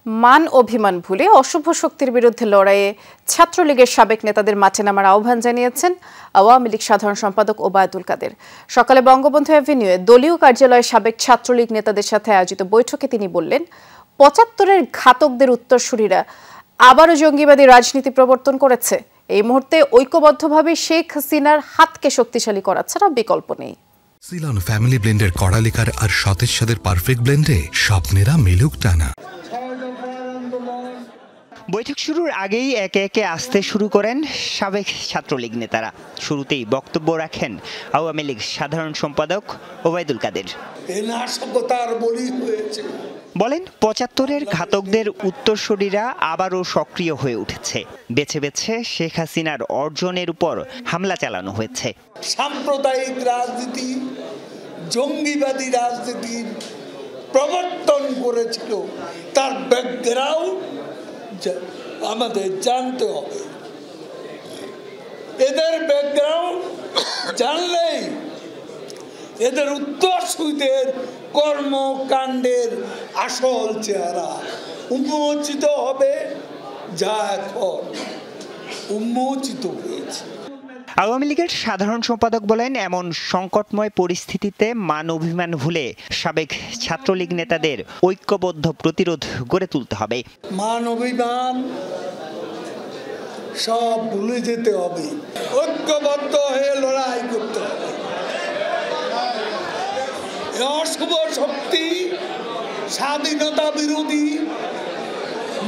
মান অভিমান ভুলে অশুভ শক্তির বিরুদ্ধে লড়াইয়ে ছাত্রলীগের সাবেক নেতাদের মাঠে নামার আহ্বান জানিয়েছেন আওয়ামী লীগ সাধারণ সম্পাদক ওবায়দুল কাদের। সকালে বঙ্গবন্ধু অ্যাভিনিউয়ে দলীয় কার্যালয়ে সাবেক ছাত্রলীগ নেতাদের সাথে আয়োজিত বৈঠকে তিনি বললেন, ৭৫-এর ঘাতকদের উত্তরসূরিরা আবারও জঙ্গিবাদী রাজনীতি প্রবর্তন করেছে। এই মুহূর্তে ঐক্যবদ্ধভাবে শেখ হাসিনার হাতকে শক্তিশালী করা ছাড়া বিকল্প নেই। সিলন ফ্যামিলি ব্লেন্ডের কড়া লিকার আর সতেজ স্বাদের পারফেক্ট ব্লেন্ডে স্বপ্নেরা মেলুক টানা। বৈঠক শুরুর আগেই একে একে আসতে শুরু করেন সাবেক ছাত্রলীগ নেতারা। শুরুতেই বক্তব্য রাখেন আওয়ামী লীগ সাধারণ সম্পাদক ওবায়দুল কাদের। বলেন, ৭৫-এর ঘাতকদের উত্তরসূরিরা আবারও সক্রিয় হয়ে উঠেছে। বেছে বেছে শেখ হাসিনার অর্জনের উপর হামলা চালানো হয়েছে। সাম্প্রদায়িক রাজনীতি, জঙ্গিবাদী রাজনীতির প্রবর্তন করেছিল, তার ব্যাকগ্রাউন্ড আমাদের জানতে হবে। এদের ব্যাকগ্রাউন্ড জানলেই এদের উত্তরসূরিদের কর্মকাণ্ডের আসল চেহারা উন্মোচিত হবে, যা এখন উন্মোচিত হয়েছে। আওয়ামী লীগের সাধারণ সম্পাদক বলেন, এমন সংকটময় পরিস্থিতিতে মান অভিমান ভুলে সাবেক ছাত্রলীগ নেতাদের ঐক্যবদ্ধ প্রতিরোধ গড়ে তুলতে হবে। মান অভিমান সব ভুলে যেতে হবে, ঐক্যবদ্ধ হয়ে লড়াই করতে হবে। অশুভ শক্তি, স্বাধীনতা বিরোধী,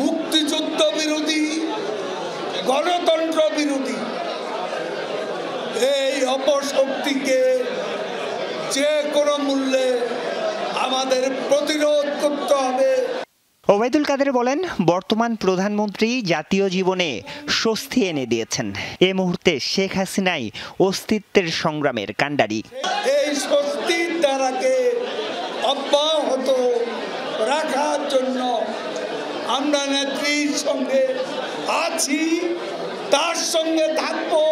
মুক্তিযুদ্ধ বিরোধী, গণতন্ত্র বিরোধী এই অপশক্তিকে যে কোনো মূল্যে আমাদের প্রতিরোধ করতে হবে। ওবায়দুল কাদের বলেন, বর্তমান প্রধানমন্ত্রী জাতীয় জীবনে স্বস্তি এনে দিয়েছেন। এ মুহূর্তে শেখ হাসিনাই অস্তিত্বের সংগ্রামের কাণ্ডারি। এই স্বস্তির ধারাকে অব্যাহত রাখার জন্য আমরা নেত্রীর সঙ্গে আছি, তার সঙ্গে থাকবো।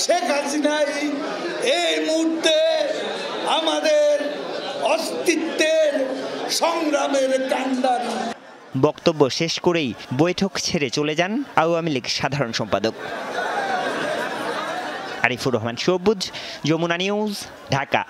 শেখ হাসিনাই এই মুহূর্তে আমাদের অস্তিত্বের সংগ্রামের কাণ্ডারি। বক্তব্য শেষ করেই বৈঠক ছেড়ে চলে যান আওয়ামী লীগ সাধারণ সম্পাদক। আরিফুর রহমান সবুজ, যমুনা নিউজ, ঢাকা।